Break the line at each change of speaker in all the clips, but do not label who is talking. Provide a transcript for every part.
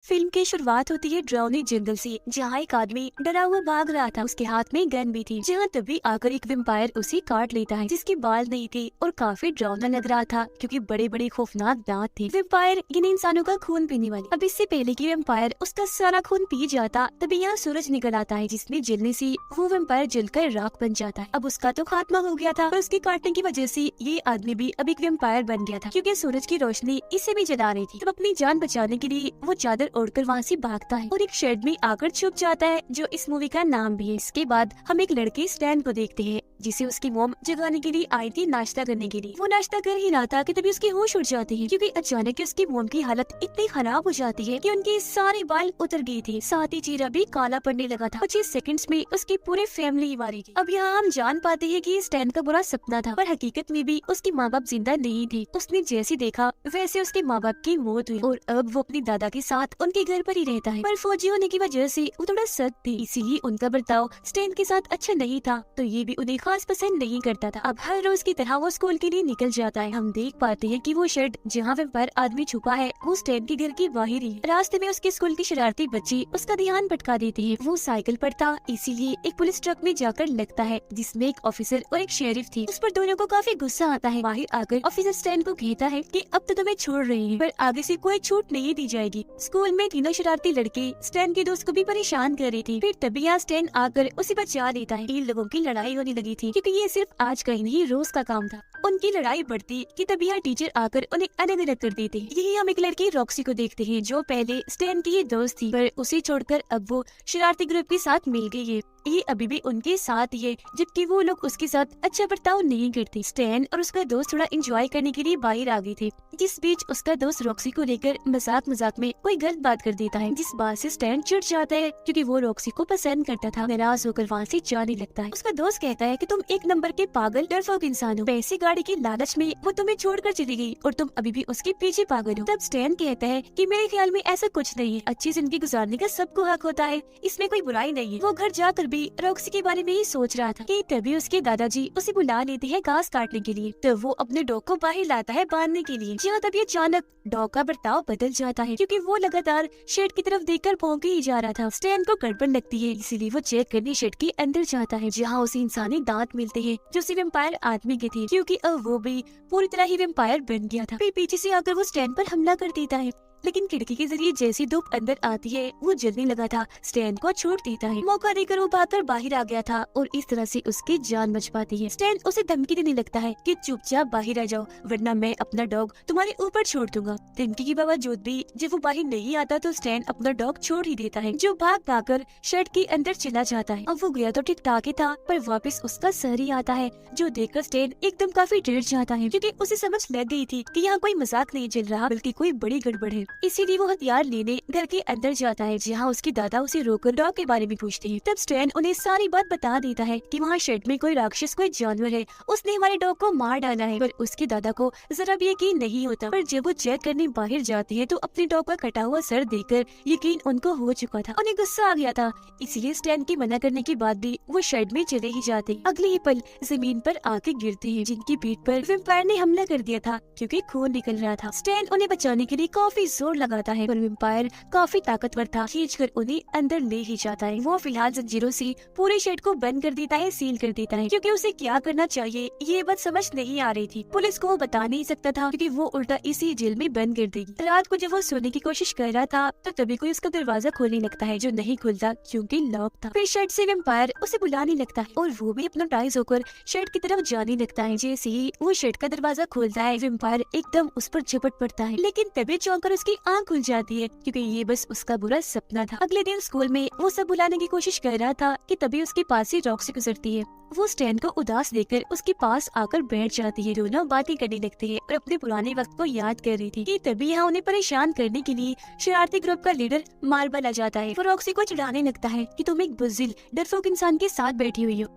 Film की शुरुआत होती है डरावनी जंगल से, जहाँ एक आदमी डरा हुआ भाग रहा था। उसके हाथ में गन भी थी। जहाँ तभी आकर एक वेम्पायर उसे काट लेता है, जिसके बाल नहीं थे और काफी डरावना लग रहा था क्योंकि बड़े बड़े खौफनाक दांत थे। वेम्पायर इन इंसानों का खून पीने वाली। अब इससे पहले कि वेम्पायर उसका सारा खून पी जाता, तभी यहाँ सूरज निकल आता है, जिसमें जलने से वो वेम्पायर जलकर राख बन जाता है। अब उसका तो खात्मा हो गया था, पर उसके काटने की वजह से ये आदमी भी अब एक वेम्पायर बन गया था, क्योंकि सूरज की रोशनी इसे भी जला रही थी। तब अपनी जान बचाने के लिए वो चादर ओढ़कर वहाँ से भागता है और एक शेड में आकर छुप जाता है, जो इस मूवी का नाम भी है। इसके बाद हम एक लड़के स्टैन को देखते हैं, जिसे उसकी मोम जगाने के लिए आई थी नाश्ता करने के लिए। वो नाश्ता कर ही रहा था कि तभी उसके होश उड़ जाते हैं, क्योंकि अचानक उसकी मोम की हालत इतनी खराब हो जाती है कि उनके सारे बाल उतर गए थे, साथ ही चेहरा भी काला पड़ने लगा था। 25 सेकंड्स में उसकी पूरी फैमिली मारी गई। अब यहाँ हम जान पाते हैं कि स्टैन का बुरा सपना था, पर हकीकत में भी उसके माँ बाप जिंदा नहीं थे। उसने जैसे देखा वैसे उसके माँ बाप की मौत हुई और अब वो अपनी दादा के साथ उनके घर पर ही रहता है। पर फौजी होने की वजह से वो थोड़ा सख्त थे, इसीलिए उनका बर्ताव स्टैन के साथ अच्छा नहीं था, तो ये भी उन्हें खास पसंद नहीं करता था। अब हर रोज की तरह वो स्कूल के लिए निकल जाता है। हम देख पाते हैं कि वो शेड जहाँ वेम्पायर आदमी छुपा है, वो स्टैन के घर के बाहर ही। रास्ते में उसके स्कूल के शरारती बच्चे उसका ध्यान भटका देते हैं। वो साइकिल पर था, इसीलिए एक पुलिस ट्रक में जाकर लगता है, जिसमें एक ऑफिसर और एक शेरिफ थी। उस पर दोनों को काफी गुस्सा आता है। बाहर आकर ऑफिसर स्टैन को कहता है कि अब तो तुम्हें छोड़ रहे हैं, पर आगे से कोई छूट नहीं दी जाएगी। स्कूल में तीनों शरारती लड़के स्टैन के दोस्त को भी परेशान कर रही थी। फिर तभी यहाँ स्टैन आकर उसे बचा देता है। इन लोगों की लड़ाई होने लगी थी, क्योंकि ये सिर्फ आज का ही नहीं रोज का काम था। उनकी लड़ाई बढ़ती कि तभी यहाँ टीचर आकर उन्हें अलग अलग कर देते हैं। यही हम एक लड़की रॉक्सी को देखते हैं, जो पहले स्टैन की ही दोस्त थी, पर उसे छोड़कर अब वो शरारती ग्रुप के साथ मिल गई है। ये अभी भी उनके साथ ही है, जबकि वो लोग उसके साथ अच्छा बर्ताव नहीं करते। स्टैन और उसका दोस्त थोड़ा एंजॉय करने के लिए बाहर आ गए थे, जिस बीच उसका दोस्त रॉक्सी को लेकर मजाक मजाक में कोई गलत बात कर देता है, जिस बात से स्टैन चिढ़ जाता है, क्योंकि वो रॉक्सी को पसंद करता था। नाराज होकर वहाँ से जाने लगता है। उसका दोस्त कहता है कि तुम एक नंबर के पागल डरपोक इंसान हो, पैसे गाड़ी के लालच में वो तुम्हें छोड़कर चली गई और तुम अभी भी उसके पीछे पागल हो। तब स्टैन कहता है कि मेरे ख्याल में ऐसा कुछ नहीं है, अच्छी जिंदगी गुजारने का सबको हक होता है, इसमें कोई बुराई नहीं है। वो घर जाकर भी रॉक्सी के बारे में ही सोच रहा था कि तभी उसके दादाजी उसे बुला लेते हैं घास काटने के लिए। तो वो अपने डॉग को बाहर लाता है बांधने के लिए। जहाँ तभी अचानक डॉग का बर्ताव बदल जाता है, क्योंकि वो लगातार शेड की तरफ देखकर भौंके ही जा रहा था। स्टैन को गड़बड़ लगती है, इसीलिए वो चेक करने शेड के अंदर जाता है, जहाँ उसे इंसानी दांत मिलते हैं, जो सिर्फ वेम्पायर आदमी के थे, क्योंकि अब वो भी पूरी तरह ही वेम्पायर बन गया था। फिर पीछे से आकर वो स्टैन पर हमला कर देता है, लेकिन खिड़की के जरिए जैसी धूप अंदर आती है, वो जलने लगा था। स्टैन को छोड़ देता है। मौका देकर वो भागकर बाहर आ गया था और इस तरह से उसकी जान बच पाती है। स्टैन उसे धमकी देने लगता है कि चुपचाप बाहर आ जाओ, वरना मैं अपना डॉग तुम्हारे ऊपर छोड़ दूंगा। धमकी के बावजूद भी जब वो बाहर नहीं आता, तो स्टैन अपना डॉग छोड़ ही देता है, जो भाग भागकर शर्ट के अंदर चला जाता है। अब वो गया तो ठीक ठाक ही था, पर वापस उसका सर ही आता है, जो देखकर स्टैन एकदम काफी डर जाता है, क्योंकि उसे समझ लग गई थी कि यहाँ कोई मजाक नहीं चल रहा, बल्कि कोई बड़ी गड़बड़ है। इसीलिए वो हथियार लेने घर के अंदर जाता है, जहाँ उसके दादा उसे रोककर डॉग के बारे में पूछते हैं। तब स्टैन उन्हें सारी बात बता देता है कि वहाँ शेड में कोई राक्षस, कोई जानवर है, उसने हमारे डॉग को मार डाला है। पर उसके दादा को जरा भी यकीन नहीं होता। पर जब वो चेक करने बाहर जाते हैं, तो अपने डॉग का कटा हुआ सर देखकर यकीन उनको हो चुका था। उन्हें गुस्सा आ गया था, इसलिए स्टैन की मना करने के बाद भी वो शेड में चले ही जाते। अगले ही पल जमीन पर आके गिरते हैं, जिनकी पीठ पर वेम्पायर ने हमला कर दिया था, क्योंकि खून निकल रहा था। स्टैन उन्हें बचाने के लिए काफी जोर लगाता है, पर वेम्पायर काफी ताकतवर था, खींचकर उन्हें अंदर ले ही जाता है। वो फिलहाल जंजीरों से पूरे शेड को बंद कर देता है, सील कर देता है, क्योंकि उसे क्या करना चाहिए ये बात समझ नहीं आ रही थी। पुलिस को वो बता नहीं सकता था, क्योंकि वो उल्टा इसी जेल में बंद कर देगी। रात को जब वो सोने की कोशिश कर रहा था, तो तभी कोई उसका दरवाजा खोलने लगता है, जो नहीं खुलता क्योंकि लॉक था। फिर शेड से वेम्पायर उसे बुलाने लगता है और वो भी हिप्नोटाइज होकर शेड की तरफ जाने लगता है। जैसे ही वो शेड का दरवाजा खोलता है, वेम्पायर एकदम उस पर झपट पड़ता है, लेकिन तभी चौंक कर उसकी आंख खुल जाती है, क्योंकि ये बस उसका बुरा सपना था। अगले दिन स्कूल में वो सब बुलाने की कोशिश कर रहा था कि तभी उसके पास से रॉक्सी गुजरती है। वो स्टैन को उदास देखकर उसके पास आकर बैठ जाती है। दोनों बातें करने लगते हैं और अपने पुराने वक्त को याद कर रही थी कि तभी यहाँ उन्हें परेशान करने के लिए शरारती ग्रुप का लीडर मार्बल आ जाता है। वो रॉक्सी को चिढ़ाने लगता है कि तुम एक बुज़दिल डरपोक इंसान के साथ बैठी हुई हो।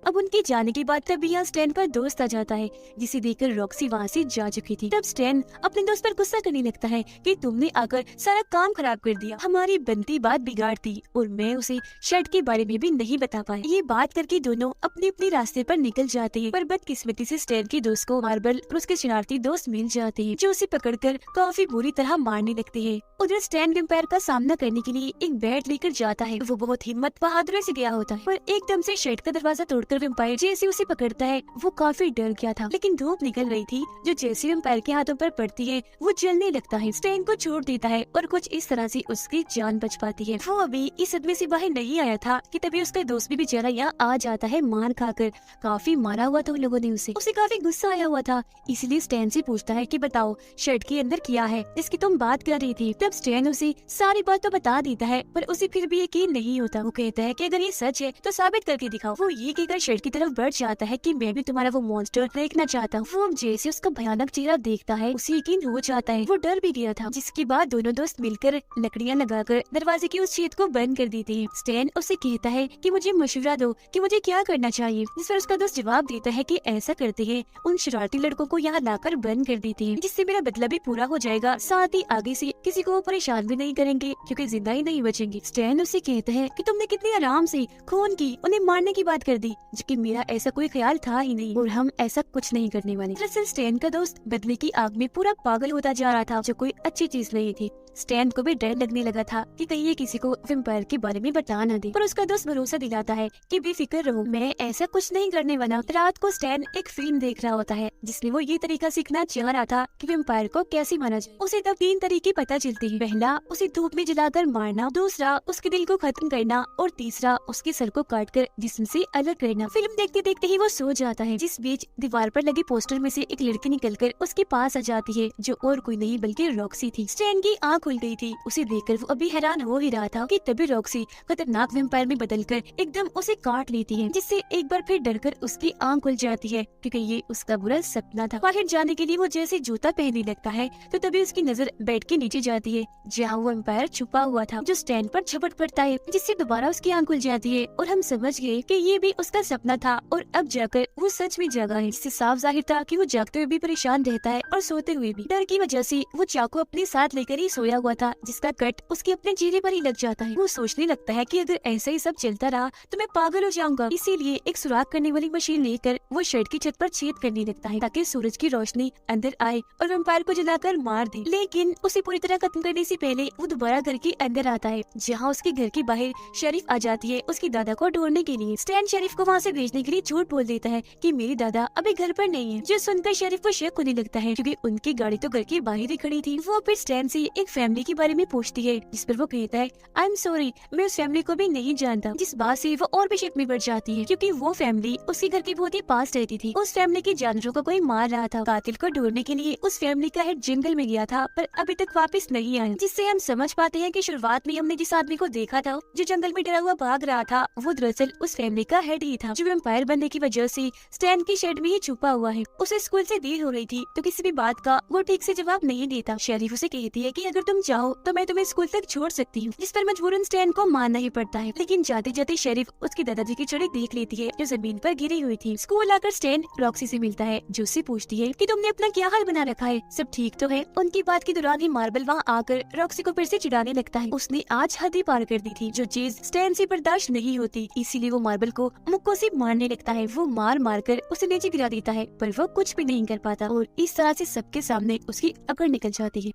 अब उनके जाने के बाद तभी यहाँ स्टैन का दोस्त आ जाता है, जिसे देखकर रॉक्सी वहाँ से जा चुकी थी। तब स्टैन अपने दोस्त पर गुस्सा करने लगता है कि तुमने आकर सारा काम खराब कर दिया, हमारी बनती बात बिगाड़ दी और मैं उसे शर्ट के बारे में भी नहीं बता पाई। ये बात करके दोनों अपने अपने रास्ते पर निकल जाते हैं, पर बदकिस्मती से स्टैन के दोस्त को मार्बल और उसके शरारती दोस्त मिल जाते हैं, जो उसे पकड़कर काफी बुरी तरह मारने लगते हैं। उधर स्टैन वेम्पायर का सामना करने के लिए एक बैट लेकर जाता है। वो बहुत हिम्मत बहादुरी से गया होता है, पर एकदम से शर्ट का दरवाजा तोड़कर वेम्पायर जैसे उसे पकड़ता है वो काफी डर गया था, लेकिन धूप निकल रही थी जो जैसे वेम्पायर के हाथों पर पड़ती है वो जलने लगता है। स्टैन को छोड़ देता है और कुछ इस तरह से उसकी जान बच पाती है। वो अभी इस सदमे से बाहर नहीं आया था कि तभी उसका दोस्त भी बेचारा यहाँ आ जाता है मार खाकर। काफी मारा हुआ था उन लोगों ने उसे काफी गुस्सा आया हुआ था, इसलिए स्टैन से पूछता है कि बताओ शर्ट के अंदर क्या है जिसकी तुम बात कर रही थी। तब स्टैन उसे सारी बात तो बता देता है, पर उसे फिर भी यकीन नहीं होता। वो कहता है कि अगर ये सच है तो साबित करके दिखाओ। वो ये कहकर शर्ट की तरफ बढ़ जाता है कि मैं भी तुम्हारा वो मॉन्स्टर देखना चाहता हूँ। वो जैसे उसका भयानक चेहरा देखता है उसे यकीन हो जाता है, वो डर भी गया था। जिसके बाद दोनों दोस्त मिलकर लकड़ियाँ लगाकर दरवाजे की उस छेद को बंद कर देते हैं। स्टैन उसे कहता है कि मुझे मशवरा दो कि मुझे क्या करना चाहिए, जिस पर उसका दोस्त जवाब देता है कि ऐसा करते हैं उन शरारती लड़कों को यहाँ लाकर बंद कर देते हैं, जिससे मेरा बदला भी पूरा हो जाएगा, साथ ही आगे से किसी को परेशान भी नहीं करेंगे क्योंकि जिंदा ही नहीं बचेंगे। स्टैन उससे कहता है कि तुमने कितनी आराम से खून की उन्हें मारने की बात कर दी, जबकि मेरा ऐसा कोई ख्याल था ही नहीं और हम ऐसा कुछ नहीं करने वाले। दरअसल स्टैन का दोस्त बदले की आग में पूरा पागल होता जा रहा था, जो कोई अच्छी चीज नहीं थी। स्टैन को भी डर लगने लगा था कि कहीं ये किसी को वेम्पायर के बारे में बता न दे, पर उसका दोस्त भरोसा दिलाता है कि बेफिक्र रहो, मैं ऐसा कुछ नहीं करने वाला। रात को स्टैन एक फिल्म देख रहा होता है जिसमें वो ये तरीका सीखना चाह रहा था कि वेम्पायर को कैसे मारा जाए। उसे तब 3 तरीके पता चलते हैं। पहला, उसे धूप में जलाकर मारना, दूसरा उसके दिल को खत्म करना और तीसरा उसके सर को काटकर जिस्म से अलग करना। फिल्म देखते देखते ही वो सो जाता है। जिस बीच दीवार पर लगे पोस्टर में से एक लड़की निकलकर उसके पास आ जाती है, जो और कोई नहीं बल्कि रॉक्सी थी। स्टैन की आँख खुल गई थी। उसे देखकर वो अभी हैरान हो ही रहा था कि तभी रॉक्सी खतरनाक वेम्पायर में बदलकर एकदम उसे काट लेती है, जिससे एक बार फिर डरकर उसकी आँख खुल जाती है क्योंकि ये उसका बुरा सपना था। बाहर जाने के लिए वो जैसे जूता पहनने लगता है तो तभी उसकी नजर बेड के नीचे जाती है जहाँ वो वेम्पायर छुपा हुआ था, जो स्टैन पर झपट पड़ता है, जिससे दोबारा उसकी आँख खुल जाती है और हम समझ गए कि ये भी उसका सपना था और अब जाकर वो सच में जागा है। इससे साफ जाहिर था कि वो जागते हुए भी परेशान रहता है और सोते हुए भी। डर की वजह से वो चाकू अपने साथ लेकर ही सोया हुआ था, जिसका कट उसके अपने चेहरे पर ही लग जाता है। वो सोचने लगता है कि अगर ऐसा ही सब चलता रहा तो मैं पागल हो जाऊंगा। इसीलिए एक सुराख करने वाली मशीन लेकर वो शर्ट की छत पर छेद करने लगता है ताकि सूरज की रोशनी अंदर आए और वेम्पायर को जलाकर मार दे। लेकिन उसे पूरी तरह खत्म करने से पहले वो दोबारा घर के अंदर आता है, जहाँ उसके घर के बाहर शरीफ आ जाती है उसकी दादा को ढूंढने के लिए। स्टैन शरीफ को वहाँ से भेजने के लिए झूठ बोल देता है कि मेरी दादा अभी घर पर नहीं है, जो सुनकर शरीफ को शक होने लगता है क्योंकि उनकी गाड़ी तो घर के बाहर ही खड़ी थी। वो फिर स्टैन से एक फैमिली के बारे में पूछती है, जिस पर वो कहता है आई एम सॉरी, मैं उस फैमिली को भी नहीं जानता। जिस बात से वो और भी शक में बढ़ जाती है क्योंकि वो फैमिली उसके घर के बहुत ही पास रहती थी। उस फैमिली के जानवरों को कोई मार रहा था। कातिल को ढूंढने के लिए उस फैमिली का हेड जंगल में गया था पर अभी तक वापस नहीं आया, जिससे हम समझ पाते हैं कि शुरुआत में हमने जिस आदमी को देखा था जो जंगल में डरा हुआ भाग रहा था वो दरअसल उस फैमिली का हेड ही था, जो वेम्पायर बनने की वजह से स्टैन की शेड में ही छुपा हुआ है। उसे स्कूल से देर हो रही थी तो किसी भी बात का वो ठीक से जवाब नहीं देता। शरीफ उसे कहती है कि अगर तुम चाहो तो मैं तुम्हें स्कूल तक छोड़ सकती हूँ, जिस पर मजबूरन स्टैन को मानना ही पड़ता है। लेकिन जाते जाते शरीफ उसके दादाजी की छड़ी देख लेती है जो जमीन पर गिरी हुई थी। स्कूल आकर स्टैन रॉक्सी से मिलता है, जो उससे पूछती है कि तुमने अपना क्या हाल बना रखा है, सब ठीक तो है। उनकी बात के दौरान ही मार्बल वहाँ आकर रॉक्सी को फिर से चिढ़ाने लगता है। उसने आज हद ही पार कर दी थी, जो चीज स्टैन से बर्दाश्त नहीं होती, इसीलिए वो मार्बल को मुक्कों से मारने लगता है। वो मार मार कर उसे नीचे गिरा देता है पर वो कुछ भी नहीं कर पाता और इस तरह से सबके सामने उसकी अकड़ निकल जाती है।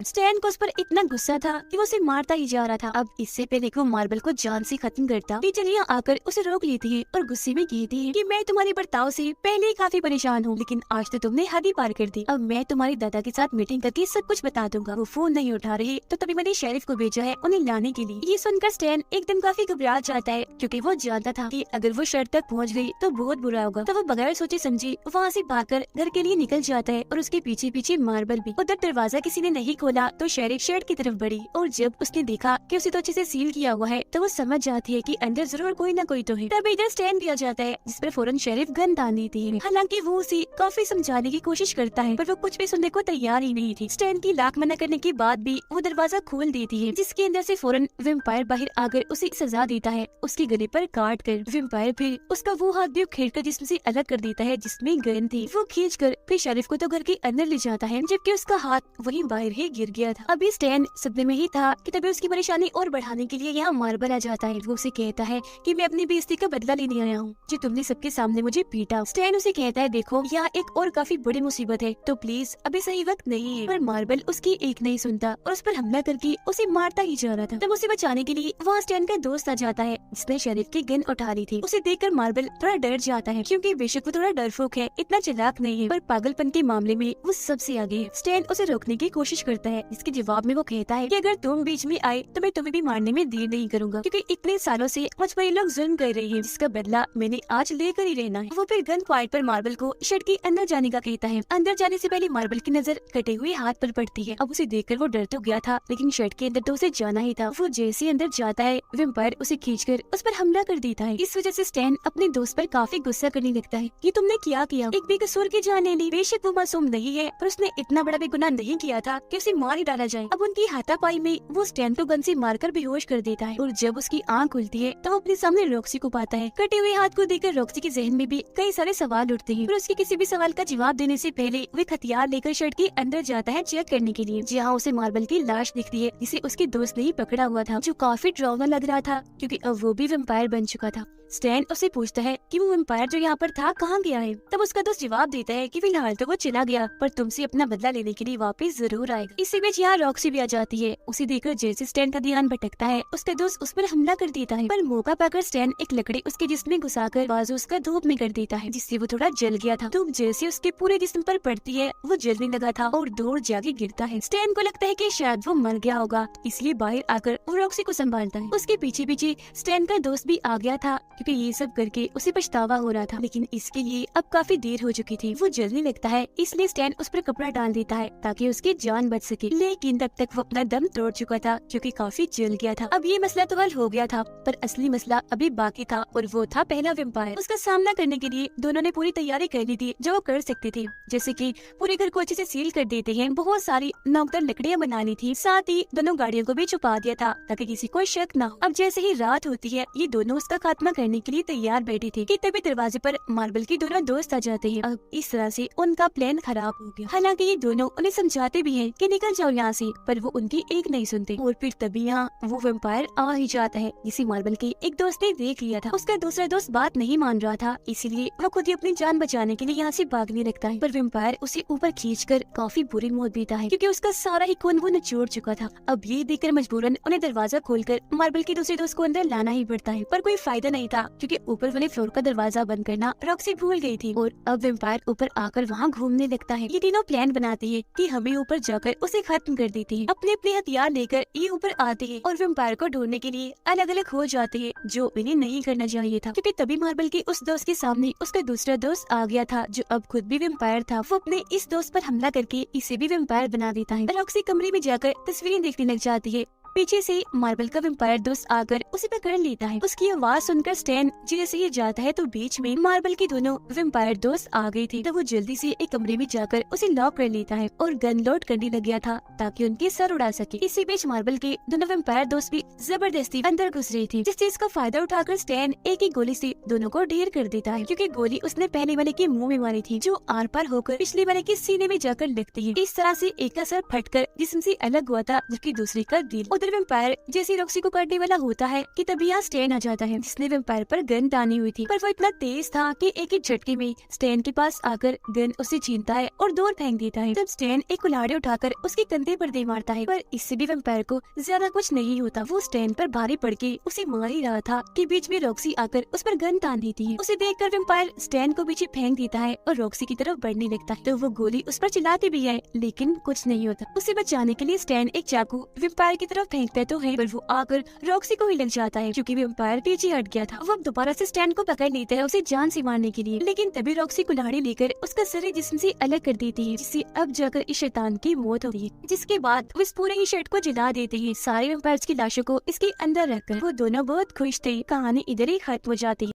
स्टैन को उस पर इतना गुस्सा था कि वो उसे मारता ही जा रहा था। अब इससे पहले कि वो मार्बल को जान से खत्म करता, टीचर यहाँ आकर उसे रोक लेती है और गुस्से में कहती है कि मैं तुम्हारे बर्ताव से पहले ही काफी परेशान हूँ, लेकिन आज तो तुमने हद ही पार कर दी। अब मैं तुम्हारी दादा के साथ मीटिंग करके सब कुछ बता दूंगा। वो फोन नहीं उठा रहे तो तभी मैंने शेरिफ को भेजा है उन्हें लाने के लिए। ये सुनकर स्टैन एकदम काफी घबरा जाता है क्योंकि वो जानता था कि अगर वो शर्ट तक पहुँच गई तो बहुत बुरा होगा। तो वो बगैर सोचे समझे वहाँ से भागकर घर के लिए निकल जाता है और उसके पीछे पीछे मार्बल भी। उधर दरवाजा किसी ने नहीं खोला तो शेरिफ शेड की तरफ बढ़ी और जब उसने देखा कि उसे तो अच्छे से सील किया हुआ है तो वो समझ जाती है कि अंदर जरूर कोई ना कोई तो है। तभी इधर स्टैन दिया जाता है जिस पर फौरन शेरिफ गन तान देती है। हालांकि वो उसे काफी समझाने की कोशिश करता है पर वो कुछ भी सुनने को तैयार ही नहीं थी। स्टैन की लाख मना करने के बाद भी वो दरवाजा खोल देती है जिसके अंदर से फौरन वेम्पायर बाहर आकर उसे सजा देता है, उसके गले पर काट कर। वेम्पायर फिर उसका वो हाथ भी उखेड़ कर जिसम से अलग कर देता है जिसमें गन थी। वो खींच कर फिर शेरिफ को तो घर के अंदर ले जाता है जबकि उसका हाथ वहीं बाहर ही गिर गया था। अभी स्टैन सदमे में ही था कि तभी उसकी परेशानी और बढ़ाने के लिए यहाँ मार्बल आ जाता है। वो उसे कहता है कि मैं अपनी बेइज्जती का बदला लेने आया हूँ जो तुमने सबके सामने मुझे पीटा। स्टैन उसे कहता है देखो यहाँ एक और काफी बड़ी मुसीबत है तो प्लीज अभी सही वक्त नहीं है। पर मार्बल उसकी एक नहीं सुनता और उस पर हमला करके उसे मारता ही जा रहा था। तब उसे बचाने के लिए वहाँ स्टैन का दोस्त आ जाता है जिसने शेरिफ की गन उठा ली थी। उसे देखकर मार्बल थोड़ा डर जाता है क्योंकि बेशक वो थोड़ा डरपोक है, इतना चालाक नहीं है, पर पागलपन के मामले में वो सबसे आगे है। स्टैन उसे रोकने की कोशिश करता है जिसके जवाब में वो कहता है कि अगर तुम बीच में आए तो मैं तुम्हें भी मारने में देर नहीं करूंगा क्योंकि इतने सालों से मुझ पर ये लोग जुल्म कर रहे हैं जिसका बदला मैंने आज लेकर ही रहना है। वो फिर गन पॉइंट पर मार्बल को शेड के अंदर जाने का कहता है। अंदर जाने से पहले मार्बल की नजर कटे हुए हाथ पर पड़ती है। अब उसे देखकर वो डर तो गया था लेकिन शेड के अंदर तो उसे जाना ही था। वो जैसे अंदर जाता है वेम्पायर उसे खींचकर उस पर हमला कर देता है। इस वजह से स्टैन अपने दोस्त पर काफी गुस्सा करने लगता है कि तुमने क्या किया, एक बेकसूर की जान ले ली। बेशक वो मासूम नहीं है पर उसने इतना बड़ा भी गुनाह नहीं किया था कि उसे मार ही डाला जाए। अब उनकी हाथापाई में वो स्टैन को गन से मारकर बेहोश कर देता है और जब उसकी आंख खुलती है तो वो अपने सामने रॉक्सी को पाता है। कटे हुए हाथ को देखकर रॉक्सी के जहन में भी कई सारे सवाल उठते हैं पर उसके किसी भी सवाल का जवाब देने से पहले वो हथियार लेकर शर्ट के अंदर जाता है चेक करने के लिए, जहाँ उसे मार्बल की लाश दिखती है जिसे उसके दोस्त ने ही पकड़ा हुआ था, जो काफी डरावना लग रहा था क्योंकि अब वो भी वेम्पायर बन चुका था। स्टैन उससे पूछता है कि वो वेम्पायर जो यहाँ पर था कहाँ गया है। तब उसका दोस्त जवाब देता है कि फिलहाल तो वो चला गया पर तुमसे अपना बदला लेने के लिए वापस जरूर आएगा। इसी बीच यहाँ रॉक्सी भी आ जाती है। उसे देखकर जैसे स्टैन का ध्यान भटकता है उसका दोस्त उस पर हमला कर देता है पर मौका पाकर स्टैन एक लकड़ी उसके जिस्म में घुसाकर बाजू उसका धूप में कर देता है जिससे वो थोड़ा जल गया था। धूप जैसे उसके पूरे जिस्म पर पड़ती है वो जलने लगा था और दूर जाके गिरता है। स्टैन को लगता है कि शायद वो मर गया होगा इसलिए बाहर आकर वो रॉक्सी को संभालता है। उसके पीछे पीछे स्टैन का दोस्त भी आ गया था क्योंकि ये सब करके उसे पछतावा हो रहा था लेकिन इसके लिए अब काफी देर हो चुकी थी। वो जलने लगता है इसलिए स्टैन उस पर कपड़ा डाल देता है ताकि उसकी जान बच सके, लेकिन तब तक वो अपना दम तोड़ चुका था क्योंकि काफी जल गया था। अब ये मसला तो हल हो गया था पर असली मसला अभी बाकी था और वो था पहला वेम्पायर। उसका सामना करने के लिए दोनों ने पूरी तैयारी कर ली थी जो वो कर सकते थे, जैसे कि पूरे घर को अच्छे से सील कर देते हैं, बहुत सारी नौकदार लकड़ियां बना ली थी, साथ ही दोनों गाड़ियों को भी छुपा दिया था ताकि किसी को शक न हो। अब जैसे ही रात होती है ये दोनों उसका खात्मा करने के लिए तैयार बैठे थे कि तभी दरवाजे पर मार्बल के दोनों दोस्त आ जाते हैं। अब इस तरह से उनका प्लान खराब हो गया। हालांकि ये दोनों उन्हें समझाते भी हैं कि निकल जाओ यहाँ से पर वो उनकी एक नहीं सुनते और फिर तभी यहाँ वो वेम्पायर आ ही जाता है जिसे मार्बल के एक दोस्त ने देख लिया था। उसका दूसरा दोस्त बात नहीं मान रहा था इसीलिए वो खुद ही अपनी जान बचाने के लिए यहाँ से भागने लगता है पर वेम्पायर उसे ऊपर खींचकर काफी बुरी मौत देता है क्योंकि उसका सारा ही खून वो निचोड़ चुका था। अब ये देखकर मजबूरन उन्हें दरवाजा खोलकर मार्बल के दूसरे दोस्त को अंदर लाना ही पड़ता है पर कोई फायदा नहीं था क्योंकि ऊपर वाले फ्लोर का दरवाजा बंद करना रॉक्सी भूल गई थी और अब वेम्पायर ऊपर आकर वहाँ घूमने लगता है। ये तीनों प्लान बनाते हैं कि हमें ऊपर जाकर उसे खत्म कर देते हैं। अपने अपने हथियार लेकर ये ऊपर आते हैं और वेम्पायर को ढूंढने के लिए अलग अलग हो जाते हैं जो इन्हें नहीं करना चाहिए था क्योंकि तभी मार्बल के उस दोस्त के सामने उसका दूसरा दोस्त आ गया था जो अब खुद भी वेम्पायर था। वो अपने इस दोस्त पर हमला करके इसे भी वेम्पायर बना देता है। रॉक्सी कमरे में जाकर तस्वीरें देखने लग जाती है। पीछे से मार्बल का वेम्पायर दोस्त आकर उसे पकड़ लेता है। उसकी आवाज सुनकर स्टैन जैसे ही जाता है तो बीच में मार्बल के दोनों वेम्पायर दोस्त आ गए थे तो वो जल्दी से एक कमरे में जाकर उसे लॉक कर लेता है और गन लोड करने लग गया था ताकि उनके सर उड़ा सके। इसी बीच मार्बल के दोनों वेम्पायर दोस्त भी जबरदस्ती अंदर घुस रही थी जिस चीज का फायदा उठाकर स्टैन एक ही गोली से दोनों को ढेर कर देता है क्योंकि गोली उसने पहले वाले के मुंह में मारी थी जो आर पार होकर पिछले वाले के सीने में जाकर लगती है। इस तरह से एक का सर फटकर जिस्म से अलग हुआ था जबकि दूसरे का दिल। उधर वेम्पायर जैसे रॉक्सी को काटने वाला होता है कि तभी यहाँ स्टैन आ जाता है जिसने वेम्पायर पर गन तानी हुई थी पर वो इतना तेज था कि एक ही झटके में स्टैन के पास आकर गन उसे छीनता है और दूर फेंक देता है। तब स्टैन एक कुल्हाड़ी उठाकर उसके कंधे पर दे मारता है पर इससे भी वेम्पायर को ज्यादा कुछ नहीं होता। वो स्टैन पर भारी पड़ के उसे मार ही रहा था कि बीच में रॉक्सी आकर उस पर गन तान देती है। उसे देखकर वेम्पायर स्टैन को पीछे फेंक देता है और रॉक्सी की तरफ बढ़ने लगता है तो वो गोली उस पर चलाती भी है लेकिन कुछ नहीं होता। उसे बचाने के लिए स्टैन एक चाकू वेम्पायर की तरफ फेंकता तो है पर वो आकर रॉक्सी को ही लग जाता है क्योंकि वेम्पायर पीछे हट गया था। वो अब दोबारा से स्टैन को पकड़ लेता है उसे जान से मारने के लिए, लेकिन तभी रॉक्सी कुल्हाड़ी लेकर उसका सर जिस्म से अलग कर देती है, जिससे अब जाकर इस शैतान की मौत होती है। जिसके बाद वो इस पूरे ही शेड को जला देते हैं, सारे वेम्पायर्स की लाशों को इसके अंदर रखकर। वो दोनों बहुत खुश थे। कहानी इधर ही खत्म हो जाती है।